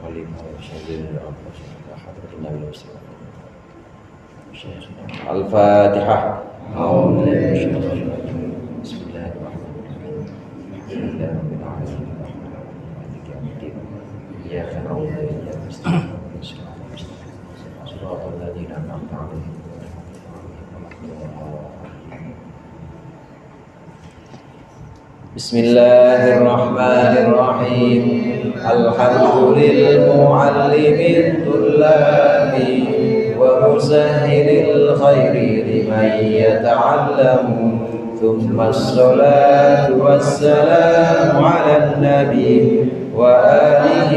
خليفة وشهيد حضرة النبي والسلام. الفاتحة. بسم الله الرحمن الرحيم. الحمد لله رب العالمين مالك يوم الدين إياك نعبد وإياك نستعين صراط الذين أنعمت عليهم. بسم الله الرحمن الرحيم. الحمد للمعلم الطلاب ومسهل الخير لمن يتعلم، ثم الصلاة والسلام على النبي وآله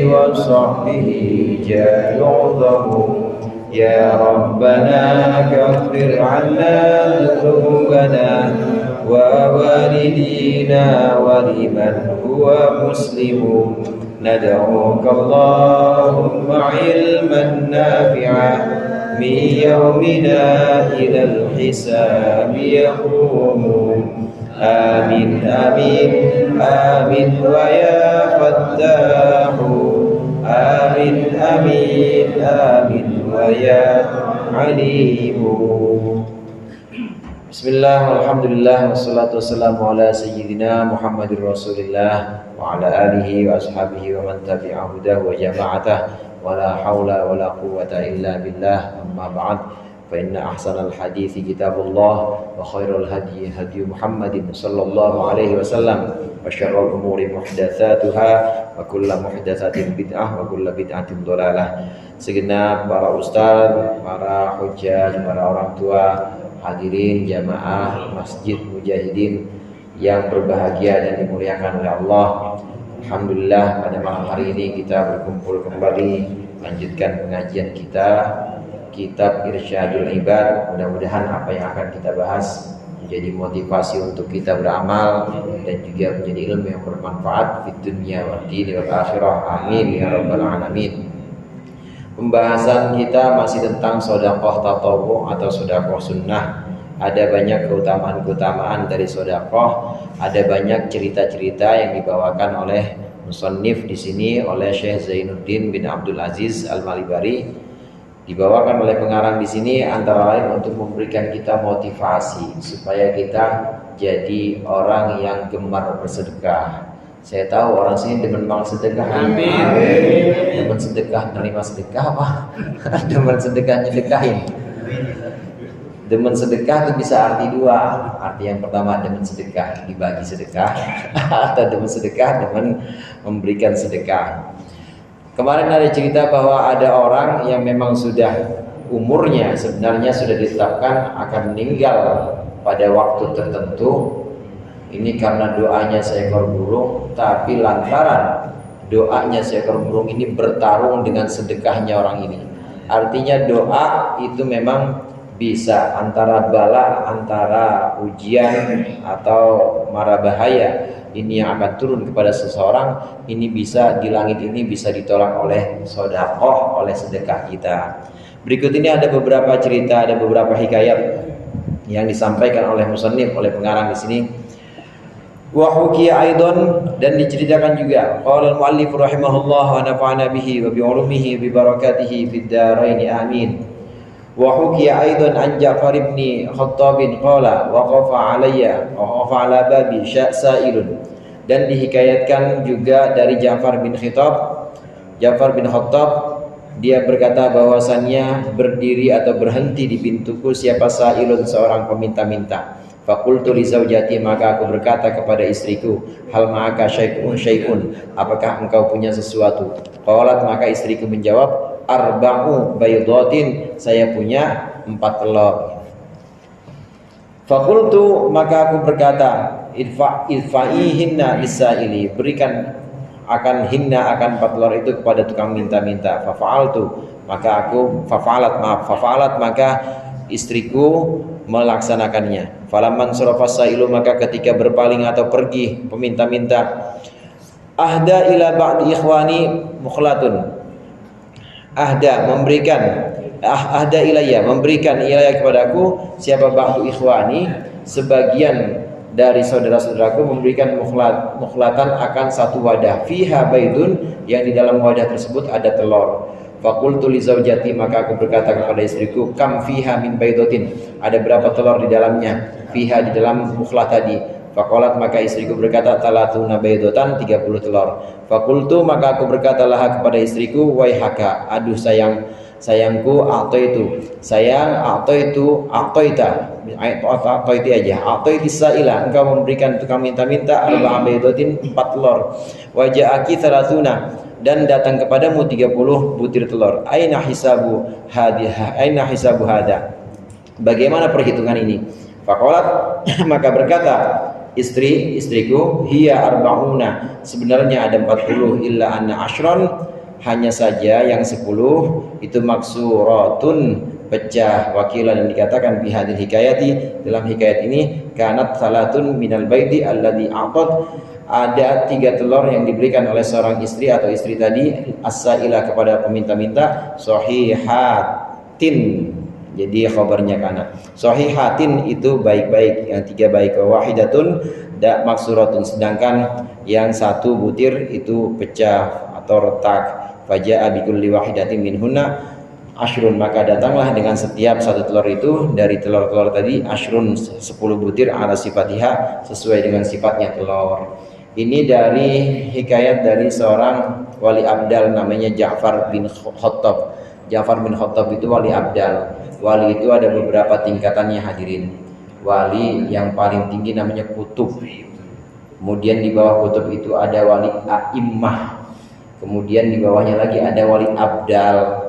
وصحبه جاء يعظم. يا ربنا كفر عنا ذنوبنا ووالدينا ولمن هو مسلم. ندعوك اللهم علما نافعا من يومنا إلى الحساب يقوم. آمين آمين آمين ويا فتاح. آمين آمين آمين ويا عليم. Bismillah, alhamdulillah, wassalatu wassalamu ala sayyidina Muhammadir Rasulillah wa ala alihi wa ashabihi wa man tabi'a hudahu wa jama'atah wa la hawla wa la quwwata illa billah. Amma ba'd, fa inna ahsanal hadithi kitabullah wa khairul hadi hadi Muhammadin sallallahu alaihi wasallam wa syarrul umuri muhdatsatuha wa kullu muhdatsatin bid'ah wa kullu bid'atin dhalalah. Segenap para ustaz, para hujjah, para orang tua, hadirin jamaah Masjid Mujahidin yang berbahagia dan dimuliakan oleh Allah. Alhamdulillah, pada malam hari ini kita berkumpul kembali lanjutkan pengajian kita Kitab Irsyadul Ibad. Mudah-mudahan apa yang akan kita bahas menjadi motivasi untuk kita beramal dan juga menjadi ilmu yang bermanfaat di dunia wa dini wal akhirah. Amin ya rabbal alamin. Pembahasan kita masih tentang sedekah tatawwu atau sedekah sunnah. Ada banyak keutamaan-keutamaan dari sedekah, ada banyak cerita-cerita yang dibawakan oleh musannif di sini oleh Syekh Zainuddin bin Abdul Aziz Al-Malibari. Dibawakan oleh pengarang di sini antara lain untuk memberikan kita motivasi supaya kita jadi orang yang gemar bersedekah. Saya tahu orang sini demen banget sedekah. Amin. Demen sedekah, nerima sedekah apa? Demen sedekah nyedekahin. Demen sedekah itu bisa arti dua. Arti yang pertama demen sedekah dibagi sedekah, atau demen sedekah demen memberikan sedekah. Kemarin ada cerita bahwa ada orang yang memang sudah umurnya sebenarnya sudah ditetapkan akan meninggal pada waktu tertentu. Ini karena doanya seekor burung, tapi lantaran doanya seekor burung ini bertarung dengan sedekahnya orang ini. Artinya doa itu memang bisa antara bala, antara ujian atau mara bahaya ini yang akan turun kepada seseorang. Ini bisa di langit ini bisa ditolak oleh sedekah, oleh sedekah kita. Berikut ini ada beberapa cerita, ada beberapa hikayat yang disampaikan oleh musannif, oleh pengarang di sini. Wa hukiya aidan, dan diceritakan juga qala al-muallif rahimahullah wa nafa'ana bihi wa bi ulumihi bi barakatihi fid dharain amin. Wa hukiya aidan an Ja'far ibn Khattab qala waqafa alayya wa waqafa ala babi sa'ilun, dan dihikayatkan juga dari Ja'far bin Khattab dia berkata bahwasannya berdiri atau berhenti di pintuku siapa sa'ilun, seorang peminta-minta. Faqultu li zaujati, maka aku berkata kepada istriku, hal ma'aka syai'un, apakah engkau punya sesuatu? Qalat, maka istriku menjawab, arba'u baydatin, saya punya 4 telur. Faqultu, maka aku berkata, idfa'ihinna lis-sa'ili, berikan akan 4 telur itu kepada tukang minta-minta. Fafa'altu, maka aku fafa'alat, maka istriku melaksanakannya. Falamman sarafa sailu, maka ketika berpaling atau pergi peminta-minta, ahda ila ba'di ikhwani mukhlatun, memberikan ilayya kepadaku siapa ba'du ikhwani, sebagian dari saudara-saudaraku memberikan mukhlatan akan satu wadah, fiha baidun, yang di dalam wadah tersebut ada telur. Faqultu li zaujati, maka aku berkata kepada istriku, kam fiha min baidatin, ada berapa telur di dalamnya, fiha di dalam mukhlat tadi. Faqalat, maka istriku berkata, talatuna baidatan, 30 telur. Faqultu, maka aku berkata laha kepada istriku, waihaka, aduh sayangku, atoiti aja, atoiti sa'ila, engkau memberikan tukang minta-minta, arba'a baidatin, 4 telur. Waja'aki thalathuna, dan datang kepadamu 30 butir telur. Aina hisabu hada, bagaimana perhitungan ini? Faqalat, maka berkata istriku, hiya arba'una, sebenarnya ada 40, illa anna ashron, hanya saja yang 10 itu maksuratun, pecah. Wakilan, yang dikatakan bihadil hikayati, dalam hikayat ini, kanat salatun minal baiti alladhi a'tat, ada 3 telur yang diberikan oleh seorang istri atau istri tadi, as-sailah, kepada peminta-minta, sahihatin, jadi khabarnya kana. Sahihatin itu baik-baik, yang 3 baik. Wahidatun maksuratun, sedangkan yang 1 butir itu pecah atau retak. Faja'a bikulli wahidatin minhunna ashrun, maka datanglah dengan setiap 1 telur itu dari telur-telur tadi, ashrun, 10 butir, ala sifatiha, sesuai dengan sifatnya telur. Ini dari hikayat dari seorang wali abdal namanya Ja'far bin Khattab. Ja'far bin Khattab itu wali abdal. Wali itu ada beberapa tingkatannya, hadirin. Wali yang paling tinggi namanya kutub. Kemudian di bawah kutub itu ada wali a'immah. Kemudian di bawahnya lagi ada wali abdal.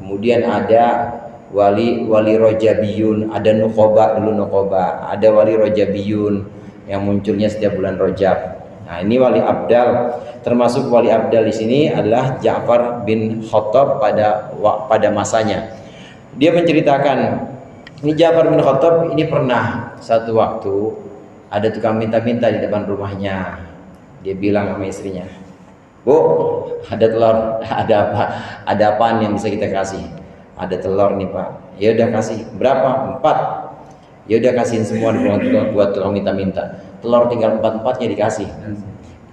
Kemudian ada wali rojabiyun, ada nukoba, dulu nukoba. Ada wali rojabiyun yang munculnya setiap bulan Rojab. Nah, ini wali abdal. Termasuk wali abdal di sini adalah Ja'far bin Khattab pada masanya. Dia menceritakan, ini Ja'far bin Khattab ini pernah satu waktu ada tukang minta-minta di depan rumahnya. Dia bilang sama istrinya, "Bu, ada telur, ada apa? Ada apaan yang bisa kita kasih?" "Ada telur nih, Pak." "Ya udah kasih." "Berapa?" 4. "Ya udah kasihin semua buat tukang minta-minta." Telur tinggal 4-4-nya dikasih.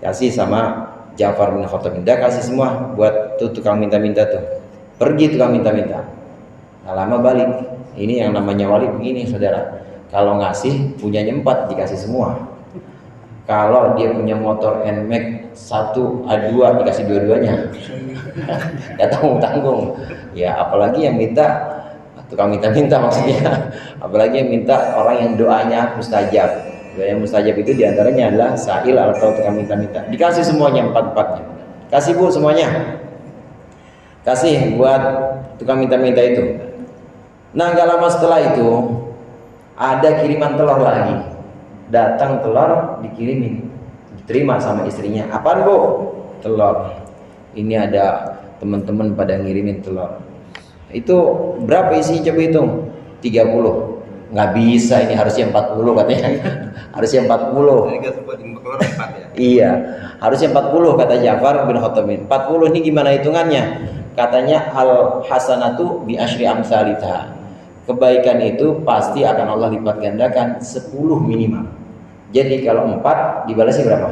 Kasih sama Ja'far bin Khattab. Udah kasih semua buat tukang minta-minta tuh. Pergi tukang minta-minta. Nah, lama balik. Ini yang namanya wali begini, saudara. Kalau ngasih punyanya 4 dikasih semua. Kalau dia punya motor NMAX 1 A2 dikasih dua-duanya. Gak tanggung-tanggung. Ya, apalagi yang minta tukang minta-minta maksudnya. Apalagi yang minta orang yang doanya mustajab. Doa yang mustajab itu diantaranya adalah sa'il atau tukang minta-minta. Dikasih semuanya 4-4-nya. Kasih Bu semuanya. Kasih buat tukang minta-minta itu. Nah, gak lama setelah itu ada kiriman telur lagi. Datang telur dikirimin, diterima sama istrinya. Apaan Bu? Telur. Ini ada teman-teman pada ngirimin telur. Itu berapa isinya, coba hitung? 30. Nggak bisa, ini harusnya 40 katanya. Harusnya 40. Iya, harusnya 40 kata Ja'far bin Khattab. 40 ini gimana hitungannya? Katanya al hasanatu bi asyri amsalita. Kebaikan itu pasti akan Allah lipat gandakan 10 minimal. Jadi kalau 4 dibalasnya berapa?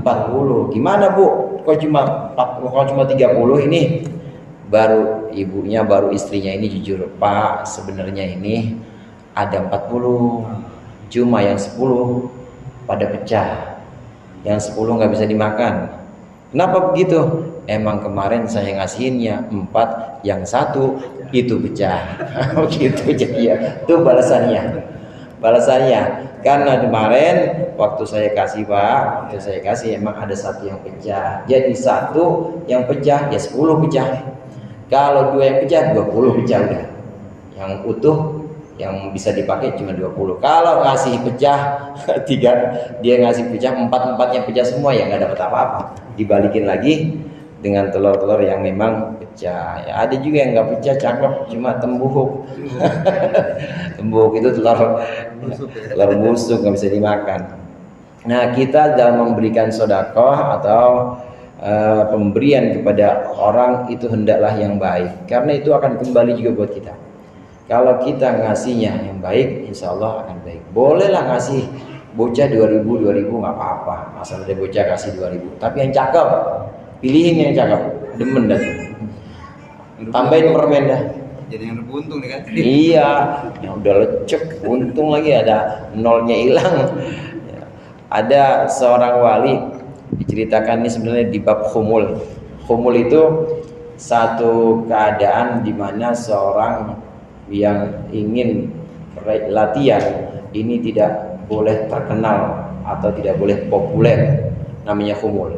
40. Gimana Bu? Kok cuma 30 ini? Baru ibunya, baru istrinya ini jujur, "Pak, sebenarnya ini ada 40, cuma yang 10 pada pecah, yang 10 nggak bisa dimakan." "Kenapa begitu?" "Emang kemarin saya ngasihinnya 4, yang 1 itu pecah." Begitu. Jadi ya, itu balasannya. Karena kemarin waktu saya kasih Pak, emang ada 1 yang pecah. Jadi 1 yang pecah ya 10 pecah. Kalau 2 yang pecah 20 pecah udah. Yang utuh yang bisa dipakai cuma 20. Kalau ngasih pecah 3, dia ngasih pecah 4-4-nya pecah semua, ya nggak dapat apa-apa. Dibalikin lagi dengan telur-telur yang memang pecah. Ya, ada juga yang nggak pecah, cakep, cuma tembuk. Tembuk itu telur busuk, nggak bisa dimakan. Nah, kita dalam memberikan sedekah atau pemberian kepada orang itu hendaklah yang baik, karena itu akan kembali juga buat kita. Kalau kita ngasihnya yang baik, insya Allah akan baik. Bolehlah ngasih bocah 2000 nggak apa-apa, asal ada bocah kasih 2000. Tapi yang cakep, pilihin yang cakep, demen dah. Tambahin permen dah. Jadi yang beruntung nih kan? Iya, yang udah lecek, untung lagi ada nolnya hilang. Ada seorang wali diceritakan ini sebenarnya di bab khumul. Khumul itu satu keadaan di mana seorang yang ingin latihan ini tidak boleh terkenal atau tidak boleh populer, namanya khumul.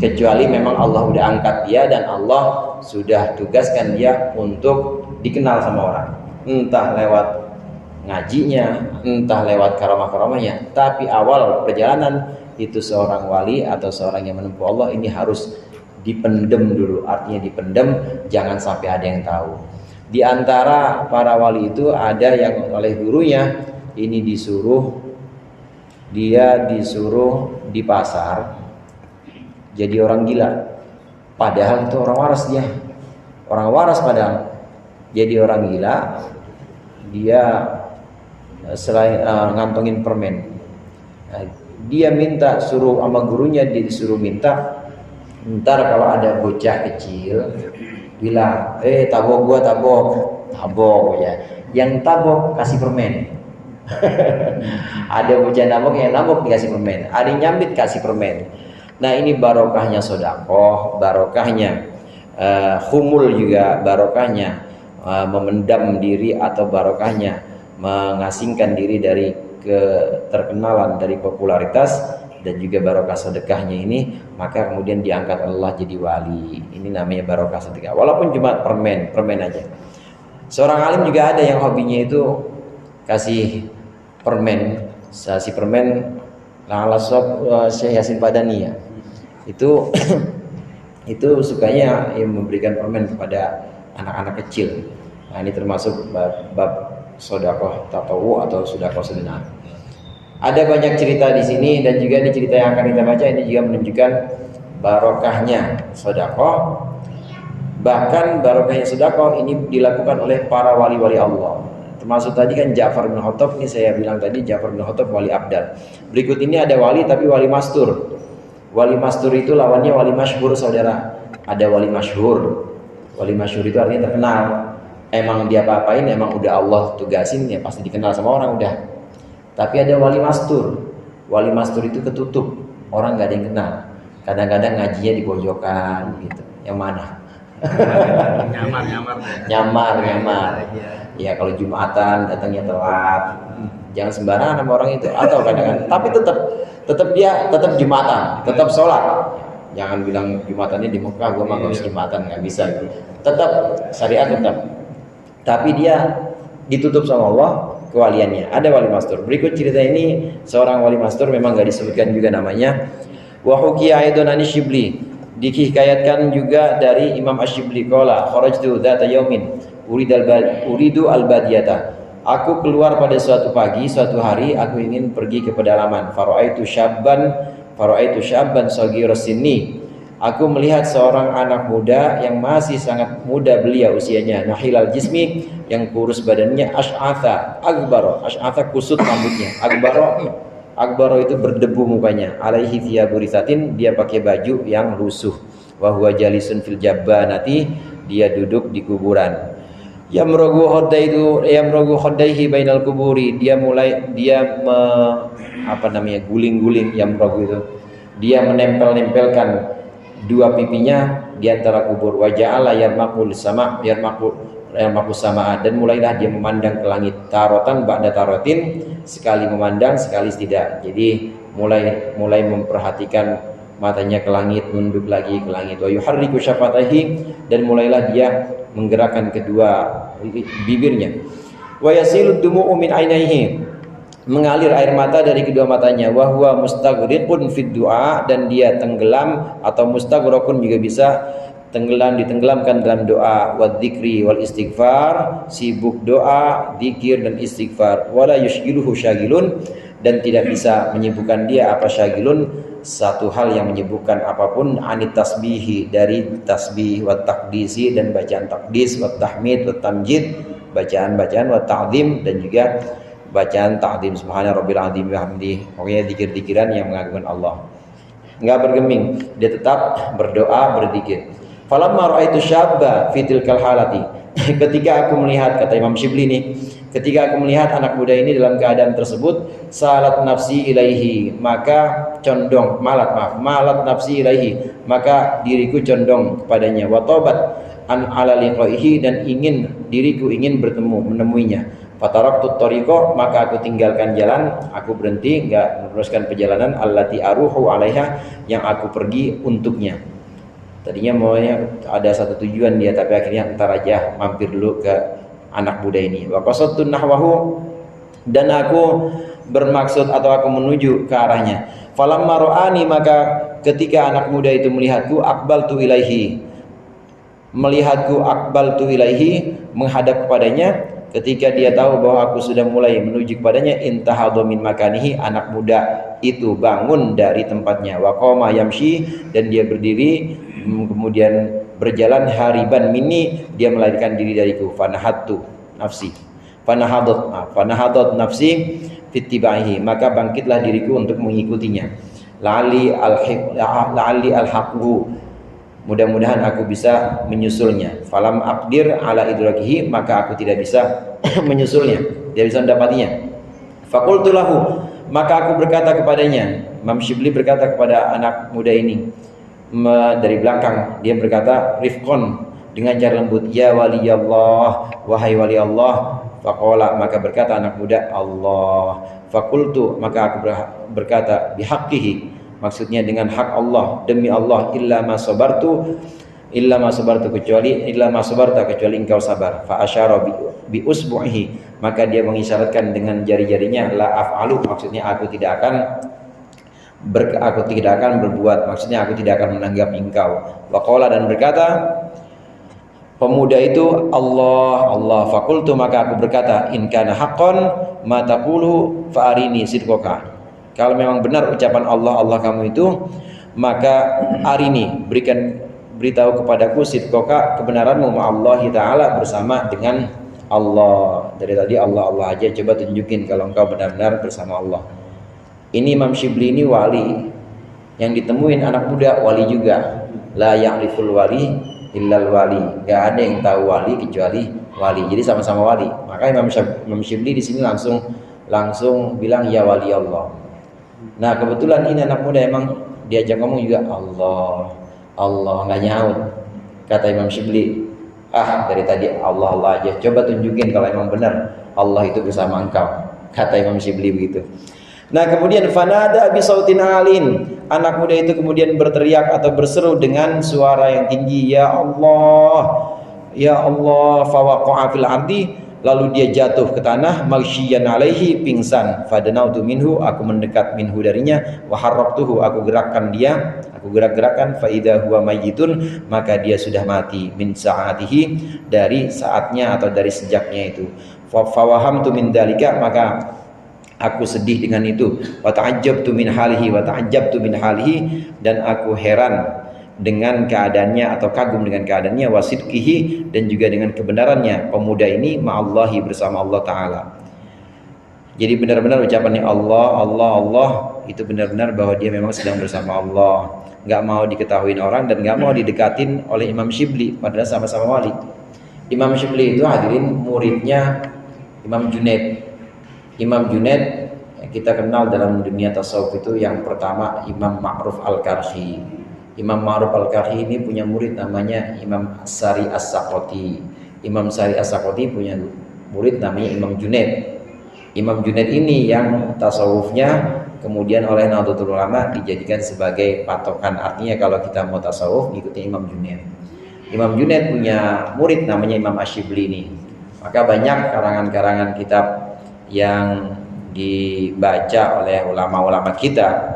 Kecuali memang Allah udah angkat dia dan Allah sudah tugaskan dia untuk dikenal sama orang, entah lewat ngajinya, entah lewat karamah-karamahnya. Tapi awal perjalanan itu seorang wali atau seorang yang menempuh Allah ini harus dipendem dulu. Artinya dipendem, jangan sampai ada yang tahu. Di antara para wali itu ada yang oleh gurunya ini disuruh di pasar jadi orang gila, padahal itu orang waras. Dia orang waras padahal jadi orang gila. Dia selain ngantongin permen, dia minta suruh sama gurunya, dia disuruh minta, ntar kalau ada bocah kecil bilang, tabok ya, yang tabok kasih permen. Ada bocah nabok, yang nabok dikasih permen, ada yang nyambit kasih permen. Nah ini barokahnya sedekah, barokahnya khumul juga, barokahnya memendam diri atau barokahnya mengasingkan diri dari keterkenalan, dari popularitas, dan juga barokah sedekahnya ini, maka kemudian diangkat Allah jadi wali. Ini namanya barokah sedekah, walaupun cuma permen aja. Seorang alim juga ada yang hobinya itu kasih permen ala Syekh Yasin Padani ya. Itu sukanya memberikan permen kepada anak-anak kecil. Nah ini termasuk bab sedekah tatawu atau sedekah sunnah. Ada banyak cerita di sini, dan juga di cerita yang akan kita baca ini juga menunjukkan barokahnya sedekah. Bahkan barokahnya sedekah ini dilakukan oleh para wali-wali Allah. Termasuk tadi kan Ja'far bin Khattab, ini saya bilang tadi Ja'far bin Khattab wali abdal. Berikut ini ada wali tapi wali mastur. Wali mastur itu lawannya wali masyhur, saudara. Ada wali masyhur. Wali masyhur itu artinya terkenal. Emang dia apa-apain, emang udah Allah tugasin, ya pasti dikenal sama orang udah. Tapi ada wali mastur. Wali mastur itu ketutup, orang nggak ada yang kenal. Kadang-kadang ngajinya di pojokan gitu. Yang mana? Nyamar. Ya kalau Jumatan datangnya telat. Jangan sembarangan sama orang itu. Atau kadang-kadang, tapi tetap dia tetap Jumatan, tetap sholat. Jangan bilang Jumatannya di Mekah, gue mah harus Jumatan, nggak bisa. Tetap syariat tetap. Tapi dia ditutup sama Allah kewaliannya. Ada wali mastur. Berikut cerita ini seorang wali mastur, memang nggak disebutkan juga namanya. Wa hukiya aidun an Syibli. Dihikayatkan juga dari Imam Asy-Syibli qala kharajtu dzata yaumin uridu al-badiyata. Aku keluar pada suatu pagi, suatu hari, aku ingin pergi ke pedalaman. Faraitu syabban saghirus sinni. Aku melihat seorang anak muda yang masih sangat muda belia usianya, nahilal jismi, yang kurus badannya, asy'atha kusut rambutnya, akbaro itu berdebu mukanya, alaihi thiyabu risatin, dia pakai baju yang lusuh, wa huwa jalisun fil jabbanati, dia duduk di kuburan. Yamrogu khaddaihi bainal kuburi, guling-guling. Yamrogu itu dia menempelkan dua pipinya di antara kubur. Wa ja'ala yarmaqul sama dan mulailah dia memandang ke langit, tarotan ba'da tarotin, sekali memandang sekali tidak. Jadi mulai memperhatikan matanya ke langit, nunduk lagi ke langit. Wa yuharriku syafataihi, dan mulailah dia menggerakkan kedua bibirnya. Wa yasilud dumu'u min ainaihi, mengalir air mata dari kedua matanya. Wa huwa mustaghriqun fid du'a, dan dia tenggelam, atau mustaghraqun juga bisa, ditenggelamkan dalam doa. Wa dzikri wal istighfar, sibuk doa, zikir dan istighfar. Wala yushghiluhu syagilun, dan tidak bisa menyibukkan dia apa syagilun, satu hal yang menyibukkan apapun, anit tasbihi, dari tasbih, wa taqdisi, dan bacaan taqdis, wa tahmid, wa tamjid, bacaan-bacaan, wa ta'zim, dan juga bacaan ta'zim subhana rabbil azim wa hamdihi, pokoknya zikir-zikiran yang mengagungkan Allah. Enggak bergeming, dia tetap berdoa, berzikir. Falamma ra'aitu syabba fi tilkal halati, ketika aku melihat, kata Imam Syibli nih, ketika aku melihat anak muda ini dalam keadaan tersebut, salat nafsi ilaihi, maka condong, malat nafsi ilaihi, maka diriku condong kepadanya, wa taubat an ala liqaihi, dan diriku ingin bertemu, menemuinya. Fataraktu tariqa, maka aku tinggalkan jalan, aku berhenti, enggak meneruskan perjalanan, allati aruhu alaiha, yang aku pergi untuknya. Tadinya maunya ada satu tujuan dia, tapi akhirnya entar aja mampir dulu ke anak muda ini. Wa qasadtu nahwahu, dan aku bermaksud atau aku menuju ke arahnya. Falamma ra'ani, maka ketika anak muda itu melihatku, aqbaltu ilaihi, menghadap kepadanya. Ketika dia tahu bahwa aku sudah mulai menuju kepadanya, intahadha min makanihi, anak muda itu bangun dari tempatnya. Wa qama yamshi, dan dia berdiri, kemudian berjalan, hariban minni, dia melarikan diri dariku. Fanahadat nafsi fitibaihi, maka bangkitlah diriku untuk mengikutinya. La'ali alhaqhu, mudah-mudahan aku bisa menyusulnya. Falam aqdir ala idrakihi, maka aku tidak bisa menyusulnya, tidak bisa mendapatinya. Faqultu lahu, maka aku berkata kepadanya. Imam Syibli berkata kepada anak muda ini dari belakang, dia berkata rifqon, dengan cara lembut, ya wali Allah, wahai wali Allah. Faqala, maka berkata anak muda, Allah. Faqultu, maka aku berkata, bihaqqihi, maksudnya dengan hak Allah, demi Allah, illa ma sabarta, kecuali engkau sabar. Fa asyara bi usbu'ihi, maka dia mengisyaratkan dengan jari-jarinya, la af'alu, maksudnya aku tidak akan berbuat, maksudnya aku tidak akan menanggapi engkau. Wa qala, dan berkata pemuda itu, Allah. Fakultu, maka aku berkata, in kana haqqan ma taqulu fa arini sidqaka, kalau memang benar ucapan Allah kamu itu, maka arini, beritahu kepadaku, sidqaka, kebenaranmu, ma'allahi ta'ala, bersama dengan Allah. Dari tadi Allah aja, coba tunjukin kalau engkau benar-benar bersama Allah. Ini Imam Syibli ini wali, yang ditemuin anak muda wali juga. La ya'riful wali illal wali, gak ada yang tahu wali kecuali wali, jadi sama-sama wali. Maka Imam Syibli di sini langsung bilang ya wali Allah. Nah kebetulan ini anak muda emang diajak ngomong juga Allah nggak nyaut. Kata Imam Syibli, dari tadi Allah aja, coba tunjukin kalau emang benar Allah itu bersama engkau. Kata Imam Syibli begitu. Nah kemudian fanada bisautin alin, anak muda itu kemudian berteriak atau berseru dengan suara yang tinggi, ya Allah, fawaqa'a fil ardi, lalu dia jatuh ke tanah, maghsyiyan alaihi, pingsan. Fadanautu minhu, aku mendekat minhu darinya, wa harraqtuhu, aku gerak-gerakkan, fa idza huwa mayyitun, maka dia sudah mati, min sa'atihi, dari saatnya atau dari sejaknya itu. Fa wahamtu min dalika, maka aku sedih dengan itu. Wa ta'ajjabtu min halihi, dan aku heran dengan keadaannya atau kagum dengan keadaannya, wasidqihi, dan juga dengan kebenarannya pemuda ini, ma'allahi, bersama Allah Ta'ala. Jadi benar-benar ucapannya Allah itu benar-benar bahwa dia memang sedang bersama Allah, nggak mau diketahui orang dan nggak mau didekatin oleh Imam Syibli, padahal sama-sama wali. Imam Syibli itu hadirin muridnya Imam Junaid kita kenal dalam dunia tasawuf itu yang pertama Imam Ma'ruf Al-Karhi. Imam Ma'ruf Al-Karhi ini punya murid namanya Imam Sari As-Saqati. Imam Sari As-Saqati punya murid namanya Imam Junaid. Imam Junaid ini yang tasawufnya kemudian oleh Nahdlatul Ulama dijadikan sebagai patokan. Artinya kalau kita mau tasawuf ikuti Imam Junaid. Imam Junaid punya murid namanya Imam Asy-Syibli ini. Maka banyak karangan-karangan kitab yang dibaca oleh ulama-ulama kita,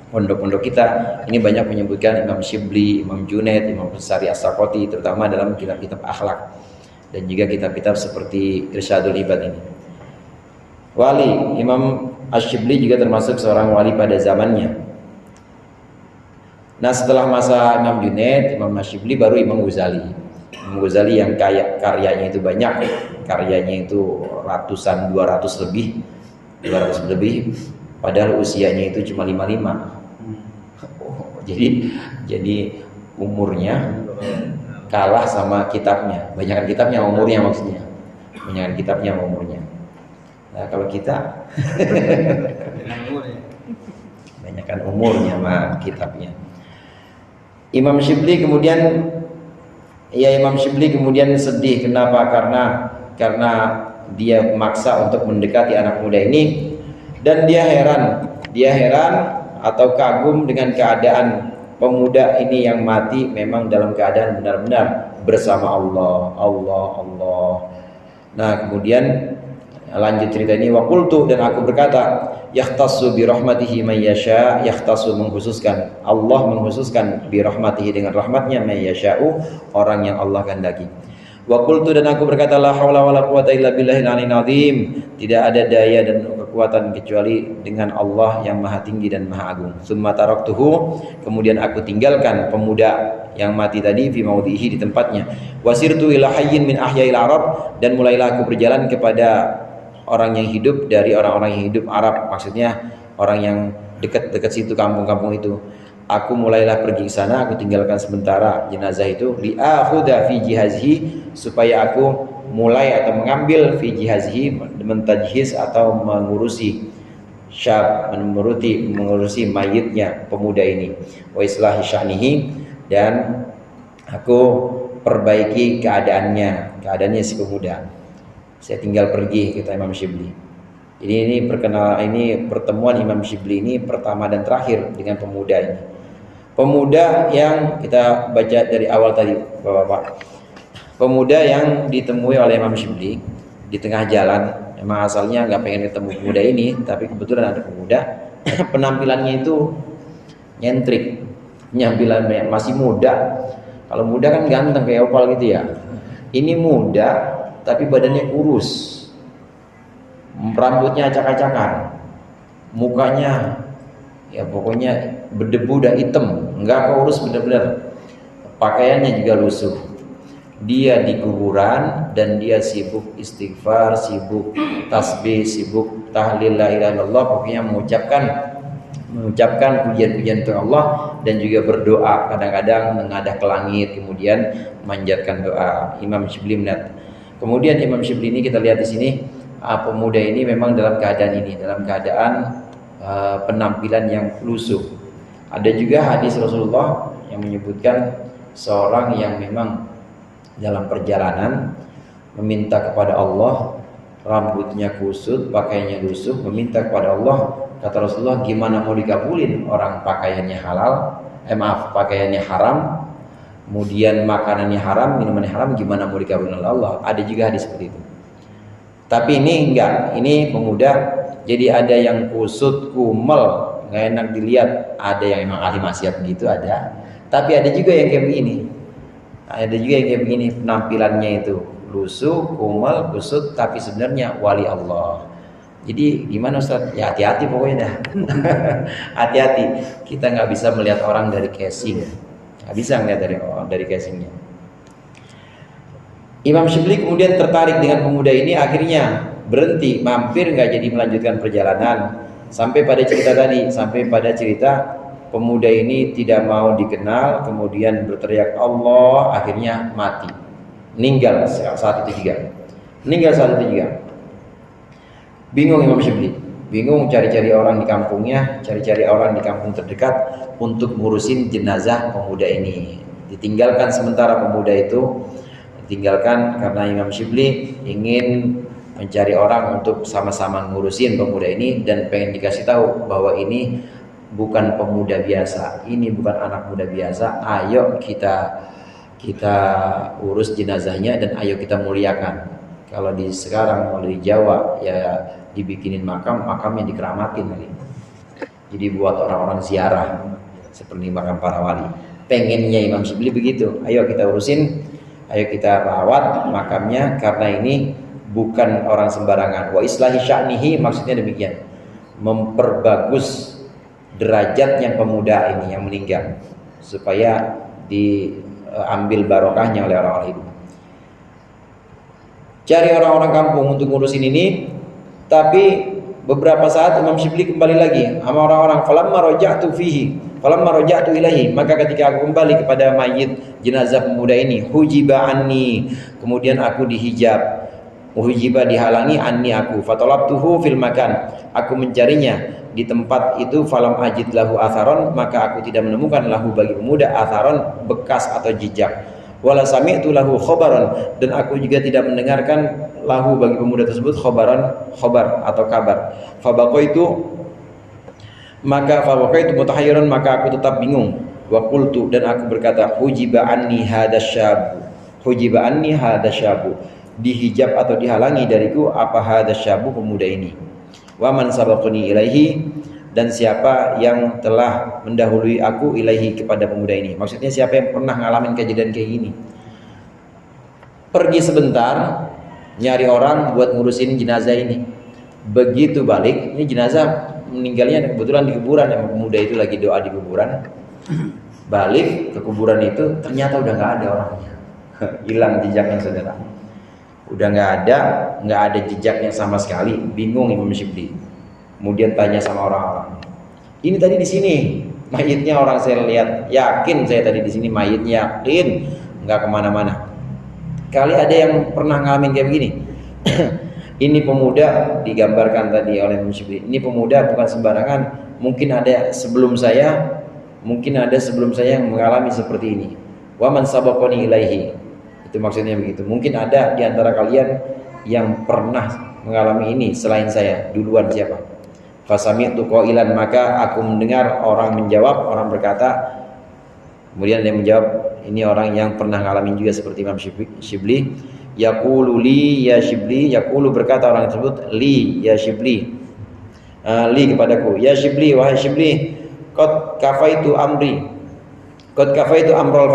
pondok-pondok kita, ini banyak menyebutkan Imam Syibli, Imam Junaid, Imam Sari As-Saqati, terutama dalam kitab-kitab akhlak dan juga kitab-kitab seperti Irsyadul Ibad ini. Wali Imam Asy-Syibli juga termasuk seorang wali pada zamannya. Nah setelah masa Imam Junaid, Imam Asy-Syibli, baru Imam Ghazali. Imam Ghazali yang karyanya itu banyak, karyanya itu ratusan, 200 lebih, 200 lebih, padahal usianya itu cuma 55. Jadi umurnya kalah sama kitabnya, banyakan kitabnya umurnya, maksudnya banyakan kitabnya umurnya. Nah kalau kita banyakan umurnya sama kitabnya. Imam Syibli kemudian sedih. Kenapa? Karena dia memaksa untuk mendekati anak muda ini, dan dia heran atau kagum dengan keadaan pemuda ini yang mati memang dalam keadaan benar-benar bersama Allah. Nah kemudian lanjut cerita ini, wa qultu, dan aku berkata, yahtassu bi rahmatihi man yasha, yahtassu mengkhususkan, Allah mengkhususkan bi rahmatihi dengan rahmatnya, man yasha'u, orang yang Allah kehendaki. Wa qultu, dan aku berkata, la haula wala quwata illa billahil aliyyil azim, tidak ada daya dan kekuatan kecuali dengan Allah yang maha tinggi dan maha agung. Summa taraktuhu, kemudian aku tinggalkan pemuda yang mati tadi, fi maudhihi, di tempatnya. Wasirtu ila hayyin min ahyail arab, dan mulailah aku berjalan kepada orang yang hidup dari orang-orang yang hidup Arab, maksudnya orang yang dekat situ, kampung-kampung itu. Aku mulailah pergi ke sana, aku tinggalkan sementara jenazah itu, li akhudha fi jihazhi, supaya aku mulai atau mengambil fi jihazhi, mentajhiz atau mengurusi mengurusi mayitnya pemuda ini, wa islahi sya'nihi, dan aku perbaiki keadaannya si pemuda. Saya tinggal pergi, kata Imam Syibli. Jadi ini pertemuan Imam Syibli ini pertama dan terakhir dengan pemuda ini. Pemuda yang kita baca dari awal tadi, Bapak-bapak. Pemuda yang ditemui oleh Imam Syibli di tengah jalan. Memang asalnya nggak pengen ketemu pemuda ini, tapi kebetulan ada pemuda. Penampilannya itu nyentrik, penampilannya masih muda. Kalau muda kan ganteng kayak opal gitu ya. Ini muda tapi badannya kurus, rambutnya acak-acakan, mukanya ya pokoknya berdebu dan hitam, enggak kurus benar-benar, pakaiannya juga lusuh. Dia di kuburan dan dia sibuk istighfar, sibuk tasbih, sibuk tahlil la ilaha illallah, pokoknya mengucapkan pujian-pujian untuk Allah, dan juga berdoa, kadang-kadang mengadah ke langit, kemudian memanjatkan doa. Imam Syibli melihat. Kemudian Imam Syibli ini kita lihat di sini, pemuda ini memang dalam keadaan penampilan yang lusuh. Ada juga hadis Rasulullah yang menyebutkan seorang yang memang dalam perjalanan meminta kepada Allah, rambutnya kusut, pakaiannya lusuh, meminta kepada Allah. Kata Rasulullah, gimana mau dikabulin orang pakaiannya pakaiannya haram, kemudian makanannya haram, minumannya haram, gimana mau dikabulin oleh Allah? Ada juga hadis seperti itu. Tapi ini enggak, ini pemuda, jadi ada yang kusut, kumel, nggak enak dilihat, ada yang memang ahli maksiat gitu, ada. Tapi ada juga yang kayak begini, penampilannya itu lusuh, kumel, kusut, tapi sebenarnya wali Allah. Jadi gimana Ustaz? Ya hati-hati pokoknya dah. Hati-hati, kita nggak bisa melihat orang dari casing. Nggak bisa ngeliat dari casingnya. Imam Syibli kemudian tertarik dengan pemuda ini, akhirnya berhenti, mampir, nggak jadi melanjutkan perjalanan. Sampai pada cerita pemuda ini tidak mau dikenal, kemudian berteriak Allah, akhirnya mati, meninggal saat itu juga. Bingung Imam Syibli, bingung cari-cari orang di kampungnya, cari-cari orang di kampung terdekat untuk ngurusin jenazah pemuda ini. Ditinggalkan sementara pemuda itu, karena Imam Syibli ingin mencari orang untuk sama-sama ngurusin pemuda ini, dan pengen dikasih tahu bahwa ini bukan pemuda biasa, ini bukan anak muda biasa. Ayo kita urus jenazahnya dan ayo kita muliakan. Kalau di sekarang kalau di Jawa ya dibikinin makamnya dikeramatin lagi. Jadi buat orang-orang ziarah seperti makam para wali. Pengennya Imam Syibli begitu. Ayo kita urusin, ayo kita rawat makamnya, karena ini bukan orang sembarangan. Wa islahi sya'nihi, maksudnya demikian, memperbagus derajatnya pemuda ini yang meninggal, supaya diambil barokahnya oleh orang-orang itu. Cari orang-orang kampung untuk ngurusin ini, tapi Beberapa saat Imam Syibli kembali lagi sama orang-orang. Falamma raja'tu ilaihi, maka ketika aku kembali kepada mayit jenazah pemuda ini, hujiba anni, kemudian aku dihijab. Hujiba, dihalangi, anni aku. Fatalabtuhu fil makan, aku mencarinya di tempat itu. Falam ajid lahu atharon, maka aku tidak menemukan lahu bagi pemuda atharon, bekas atau jejak. Wala sami'tu lahu khobaron, dan aku juga tidak mendengarkan lahu bagi pemuda tersebut khobar atau kabar. Fabaqaitu mutahayyiran, maka aku tetap bingung. Wa qultu, dan aku berkata, hujiba anni hadasyabu, dihijab atau dihalangi dariku apa hadasyabu, pemuda ini. Wa man sabaqani ilaihi, dan siapa yang telah mendahului aku ilaihi, kepada pemuda ini. Maksudnya siapa yang pernah ngalamin kejadian kayak gini. Pergi sebentar nyari orang buat ngurusin jenazah ini. Begitu balik, ini jenazah meninggalnya kebetulan di kuburan, yang pemuda itu lagi doa di kuburan. Balik ke kuburan itu ternyata udah nggak ada orangnya. Hilang jejaknya, saudara. Udah nggak ada jejaknya sama sekali. Bingung Imam Syibli. Kemudian tanya sama orang-orang, ini tadi di sini mayitnya orang saya lihat, yakin saya tadi di sini mayitnya, yakin, nggak kemana-mana. Kali ada yang pernah ngalamin kayak begini. Ini pemuda digambarkan tadi oleh Imam Syibli. Ini pemuda bukan sembarangan. Mungkin ada sebelum saya yang mengalami seperti ini. Wa man sabaqani ilaihi. Itu maksudnya begitu. Mungkin ada di antara kalian yang pernah mengalami ini selain saya. Duluan siapa? Fasami'tu qailan, maka aku mendengar orang menjawab, orang berkata. Kemudian dia menjawab, ini orang yang pernah ngalamin juga seperti Imam Syibli. Yaqulu li ya Syibli, yaqulu, berkata orang tersebut, li ya Syibli, li kepadaku, ya Syibli, wahai Syibli, qad kafaitu amrul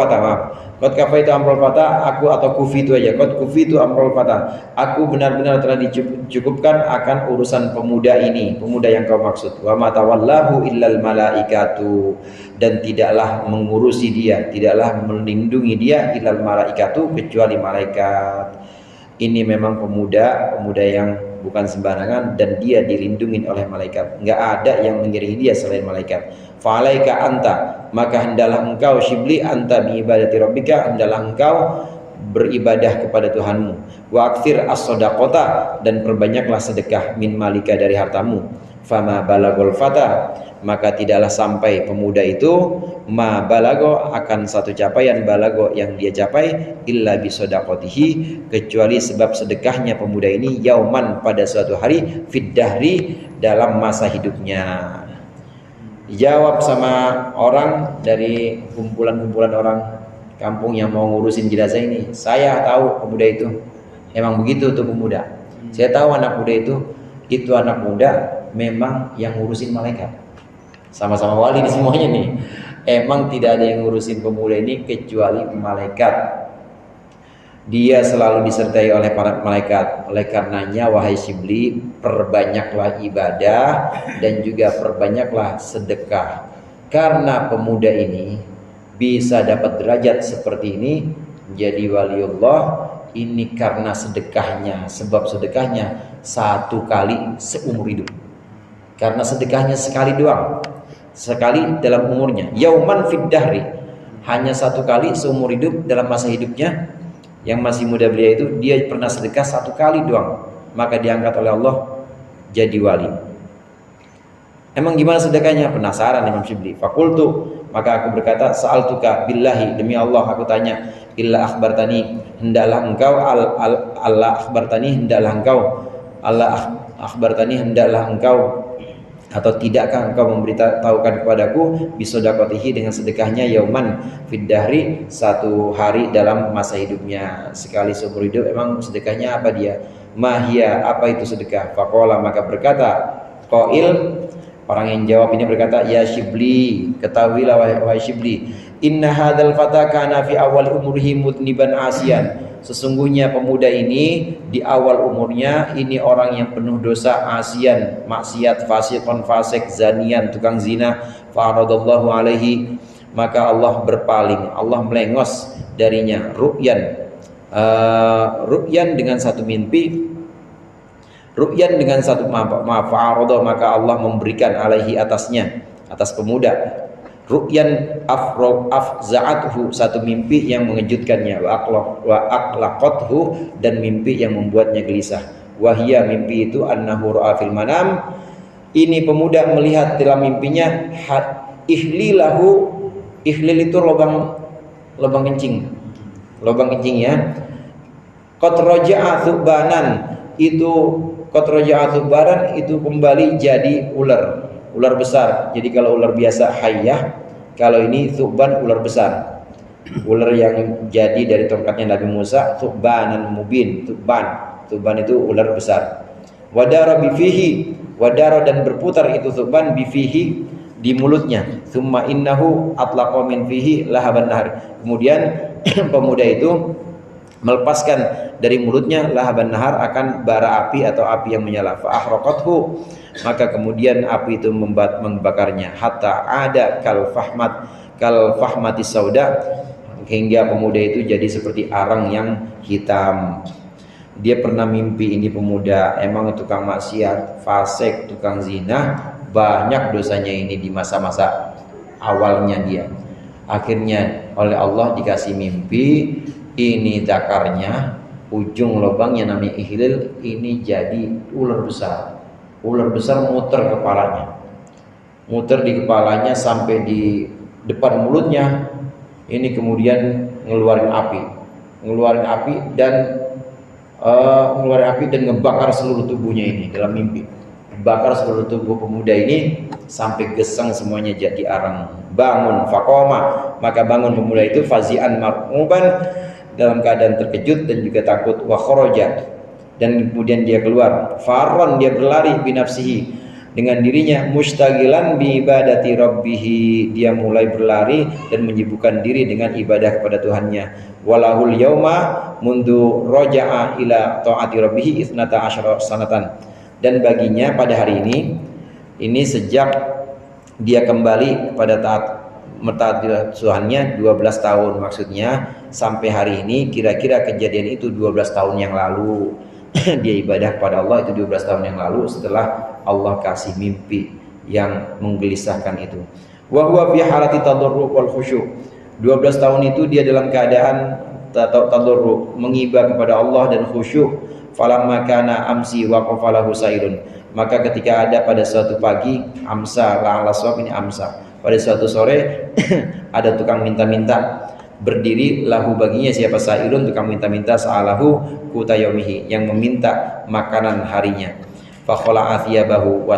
fata, aku, atau kufitu aja, qad kufitu amrul fata, aku benar-benar telah dicukupkan akan urusan pemuda ini, pemuda yang kau maksud. Wa ma tawallahu illal malaikatu, dan tidaklah mengurusi dia, tidaklah melindungi dia, illal malaikatu, kecuali malaikat. Ini memang pemuda yang bukan sembarangan, dan dia dilindungi oleh malaikat. Enggak ada yang mengiringi dia selain malaikat. Fa'alaika anta, maka hendaklah engkau Syibli, anta bi ibadati rabbika, hendaklah engkau beribadah kepada Tuhanmu. Wa aktsir as-shadaqata, dan perbanyaklah sedekah, min malika, dari hartamu. Fama balagul fata, maka tidaklah sampai pemuda itu, ma balago, akan satu capaian, balago yang dia capai, illa bisodaqotihi, kecuali sebab sedekahnya pemuda ini, yauman, pada suatu hari, fiddahri, dalam masa hidupnya. Dijawab sama orang dari kumpulan-kumpulan orang kampung yang mau ngurusin jenazah ini, saya tahu pemuda itu emang begitu tuh pemuda. Saya tahu anak muda itu anak muda memang yang ngurusin malaikat. Sama-sama wali di semuanya nih. Emang tidak ada yang ngurusin pemuda ini kecuali malaikat. Dia selalu disertai oleh para malaikat. Oleh karenanya wahai Syibli, perbanyaklah ibadah dan juga perbanyaklah sedekah. Karena pemuda ini bisa dapat derajat seperti ini, jadi waliullah, ini karena sedekahnya. Sebab sedekahnya satu kali seumur hidup. Karena sedekahnya sekali doang, sekali dalam umurnya. Yauman fid dahri, hanya satu kali seumur hidup, dalam masa hidupnya yang masih muda belia itu, dia pernah sedekah satu kali doang, maka diangkat oleh Allah jadi wali. Emang gimana sedekahnya? Penasaran Imam Syibli. Fakultu, maka aku berkata, sa'altuka billahi, demi Allah aku tanya, illa akhbartani, hendaklah engkau hendaklah engkau atau tidakkah engkau memberitahukan kepadaku bisodaqotihi, dengan sedekahnya, yauman fiddahri, satu hari dalam masa hidupnya, sekali seumur hidup. Emang sedekahnya apa dia? Mahia, apa itu sedekah? Faqala, maka berkata qail, orang yang jawab ini berkata, ya Syibli, ketahuilah wahai Syibli, inna hadzal fata kana fi awal umrihi mudniban asiyan, sesungguhnya pemuda ini di awal umurnya ini orang yang penuh dosa, asian, maksiat, fasikon, fasik, zanian, tukang zina. Fa'aradallahu alaihi, maka Allah berpaling, Allah melengos darinya, ru'yan dengan satu mimpi, Ru'yan dengan satu fa'arada, maka Allah memberikan alaihi atasnya, atas pemuda. Ru'yan afza'athu, satu mimpi yang mengejutkannya, wa aqlaqathu, dan mimpi yang membuatnya gelisah. Wahia, mimpi itu, annahu ra'a fil manam, ini pemuda melihat dalam mimpinya, ihlilahu, ihlil itu lubang kencing ya. Qad raja'a thubanan, itu qad raja'a thubanan, itu kembali jadi ular besar. Jadi kalau ular biasa hayyah, kalau ini thuban, ular besar, ular yang jadi dari tongkatnya Nabi Musa. Thubanan mubin, thuban itu ular besar. Wadara bifihi, wadara, dan berputar itu thuban, bifihi, di mulutnya. Tsumma innahu atlaqa min fihi lahaban nahar, kemudian pemuda itu melepaskan dari mulutnya lahaban nahar, akan bara api atau api yang menyala. Fa ahraqathu, maka kemudian api itu membakarnya. Hatta ada kal fahmati sauda, hingga pemuda itu jadi seperti arang yang hitam. Dia pernah mimpi, ini pemuda emang tukang maksiat, fasik, tukang zina, banyak dosanya ini di masa-masa awalnya dia. Akhirnya oleh Allah dikasih mimpi, ini zakarnya, ujung lubangnya namanya ihlil, ini jadi ular besar. Ular besar muter di kepalanya sampai di depan mulutnya. Ini kemudian ngeluarin api dan ngebakar seluruh tubuhnya ini dalam mimpi. Bakar seluruh tubuh pemuda ini sampai gesang semuanya jadi arang. Bangun, faqoma, maka bangun pemuda itu, fazi'an mar'uban, dalam keadaan terkejut dan juga takut. Wa kharaja, dan kemudian dia keluar. Farron, dia berlari, binafsihi, dengan dirinya. Mustagilan bi ibadati rabbihi, dia mulai berlari dan menyibukkan diri dengan ibadah kepada Tuhannya. Walahul yauma mundu roja'a ila ta'ati rabbihi isnata asyara sanatan, dan baginya pada hari ini sejak dia kembali kepada mentaati Tuhannya 12 tahun, maksudnya sampai hari ini, kira-kira kejadian itu 12 tahun yang lalu. Dia ibadah kepada Allah itu 12 tahun yang lalu, setelah Allah kasih mimpi yang menggelisahkan itu. Wa huwa fi halati tadarru wal khusyu', 12 tahun itu dia dalam keadaan tadarru, mengibah kepada Allah dan khusyuk. Falamma kana amsi waqafa lahu sairun, maka ketika ada pada suatu pagi, amsa la'ala sawab, ini amsa, pada suatu sore ada tukang minta-minta berdiri, lahu baginya siapa, sairun, tukang minta-minta, sa'alahu kutayaumihi, yang meminta makanan harinya. Fa khala'a thiyabahu wa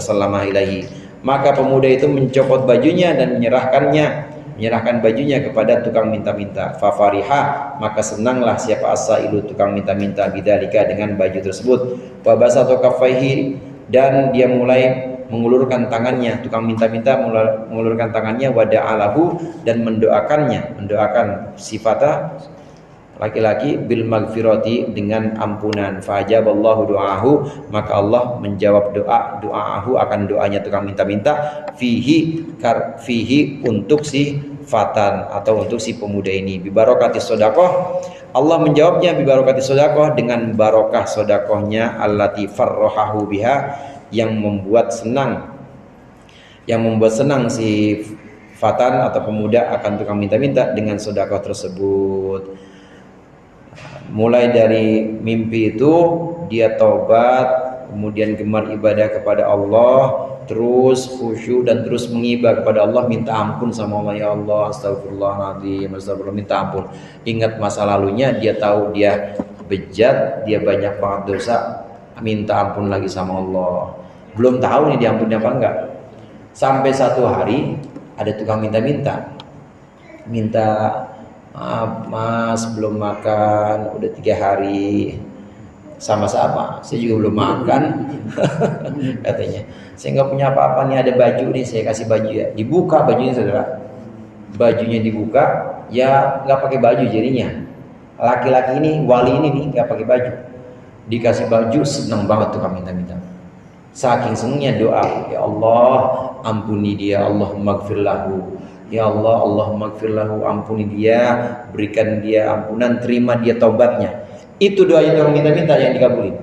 sallama ilaihi, maka pemuda itu mencopot bajunya dan menyerahkan bajunya kepada tukang minta-minta. Fa fariha, maka senanglah siapa as-sailu, tukang minta-minta, bidzalika, dengan baju tersebut. Wa basata kaffaihi, dan dia mulai mengulurkan tangannya, tukang minta-minta mengulurkan tangannya, wada'alahu, dan mendoakan sifata laki-laki, bil magfirati, dengan ampunan. Fajaballahu du'ahu, maka Allah menjawab doa'ahu, akan doanya tukang minta-minta, fihi untuk si fatan atau untuk si pemuda ini. Bi barokati sedekah, Allah menjawabnya bi barokati sedekah, dengan barokah sedekahnya, allati farrahahu biha, yang membuat senang si fatan atau pemuda akan tukang minta-minta dengan sedekah tersebut. Mulai dari mimpi itu dia taubat, kemudian gemar ibadah kepada Allah, terus khusyuk dan terus mengibah kepada Allah, minta ampun sama Allah. Ya Allah, astagfirullahaladzim, astagfirullah, minta ampun. Ingat masa lalunya, dia tahu dia bejat, dia banyak banget dosa, minta ampun lagi sama Allah. Belum tahu nih diampuni apa enggak. Sampai satu hari ada tukang minta Mas, belum makan udah 3 hari. Sama-sama, saya juga belum makan. Katanya, saya nggak punya apa-apa nih, ada baju nih, saya kasih baju ya. Dibuka bajunya, saudara, bajunya dibuka, ya nggak pakai baju jadinya. Laki-laki ini, wali ini nih, nggak pakai baju, dikasih baju, senang banget tukang minta-minta. Saking senangnya doa, ya Allah ampuni dia, Allahumma gfir lahu, ya Allah, Allahumma gfir lahu, ampuni dia, berikan dia ampunan, terima dia taubatnya. Itu doanya orang minta-minta yang dikabulin.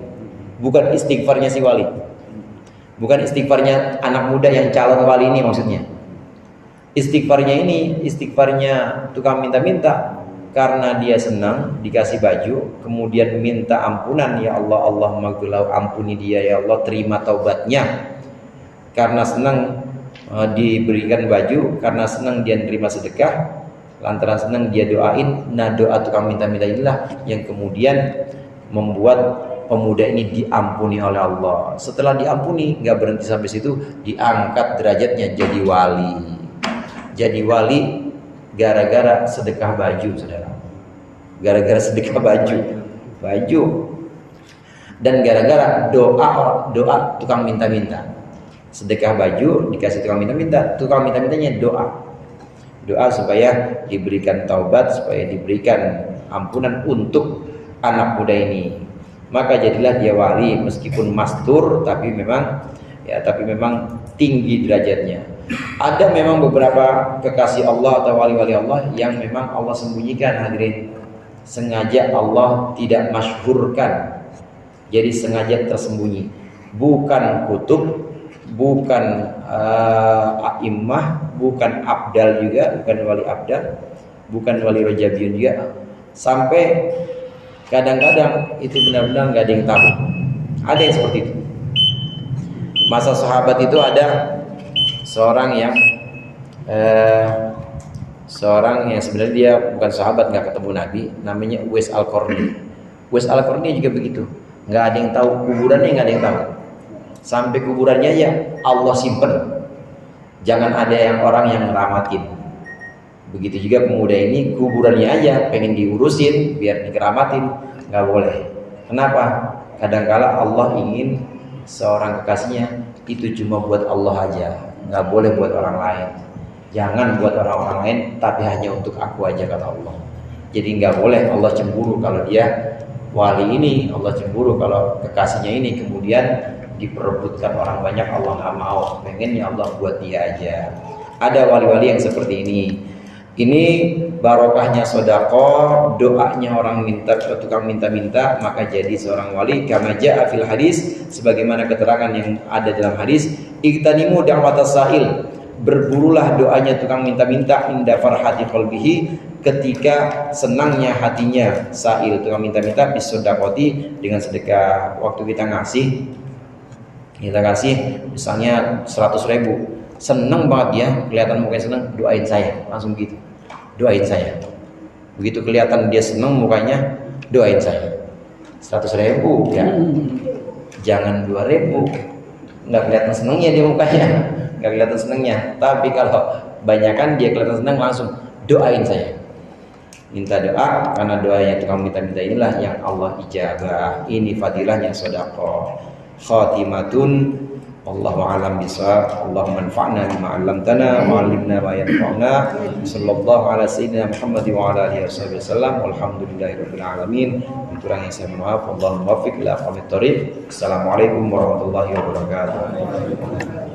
bukan istighfarnya si wali, bukan istighfarnya anak muda yang calon wali ini maksudnya. Istighfarnya ini istighfarnya tukang minta-minta karena dia senang dikasih baju, kemudian minta ampunan, ya Allah, Allahumma ghfirlahu, ampuni dia ya Allah, terima taubatnya. Karena senang diberikan baju, karena senang dia menerima sedekah, lantaran senang dia doain. Nah, doa tukang minta-minta inilah yang kemudian membuat pemuda ini diampuni oleh Allah. Setelah diampuni, nggak berhenti sampai situ, diangkat derajatnya jadi wali. Jadi wali gara-gara sedekah baju, saudara. Gara-gara sedekah baju, dan gara-gara doa tukang minta-minta. Sedekah baju dikasih tukang minta-minta, tukang minta-mintanya doa supaya diberikan taubat, supaya diberikan ampunan untuk anak muda ini. Maka jadilah dia wali, meskipun mastur tapi memang tinggi derajatnya. Ada memang beberapa kekasih Allah atau wali-wali Allah yang memang Allah sembunyikan, hadirin. Sengaja Allah tidak masyhurkan. Jadi sengaja tersembunyi. Bukan kutub, bukan a'immah, bukan abdal juga, bukan wali abdal, bukan wali rajabiyun juga. Sampai kadang-kadang itu benar-benar nggak ada yang tahu. Ada yang seperti itu. Masa sahabat itu ada seorang yang sebenarnya dia bukan sahabat, nggak ketemu Nabi, namanya Uwais Al-Qarni. Uwais Al-Qarni juga begitu, nggak ada yang tahu kuburannya, nggak ada yang tahu. Sampai kuburannya ya Allah simpen, jangan ada yang orang yang ngeramatin. Begitu juga pemuda ini, kuburannya aja pengen diurusin biar dikeramatin, nggak boleh. Kenapa? Kadangkala Allah ingin seorang kekasihnya itu cuma buat Allah aja, nggak boleh buat orang lain. Jangan buat orang-orang lain, tapi hanya untuk aku aja, kata Allah. Jadi nggak boleh Allah cemburu kalau dia wali ini, Allah cemburu kalau kekasihnya ini kemudian diperebutkan orang banyak, Allah nggak mau. Pengennya Allah buat dia aja. Ada wali-wali yang seperti ini. Ini barokahnya sedekah, doanya orang minta, tukang minta-minta, maka jadi seorang wali. Kama jaa fil hadis, sebagaimana keterangan yang ada dalam hadis, iqtanimu da'watas sa'il, berburulah doanya tukang minta-minta, inda farhati qalbihi, ketika senangnya hatinya sa'il, tukang minta-minta, bisodaqati, dengan sedekah. Waktu kita ngasih misalnya 100.000, seneng banget dia, kelihatan mukanya seneng, doain saya, langsung gitu, doain saya. Begitu kelihatan dia seneng mukanya, doain saya. 100.000 ya, jangan 2.000, nggak kelihatan senengnya dia mukanya, nggak kelihatan senengnya. Tapi kalau banyakan dia kelihatan seneng, langsung doain saya, minta doa, karena doanya tukang minta-minta inilah yang Allah ijabah. Ini fadilahnya sedekah. Khatimatun, Allahu a'lam bishawab. Allahumma anfa'na bima 'allamtana wa 'allimna ma yanfa'una. Sallallahu ala sayyidina Muhammad wa ala alihi wasallam. Walhamdulillahirabbil alamin. Kurang yang saya maaf. Allahumma waffiq ila aqwamit thoriq. Assalamualaikum warahmatullahi wabarakatuh.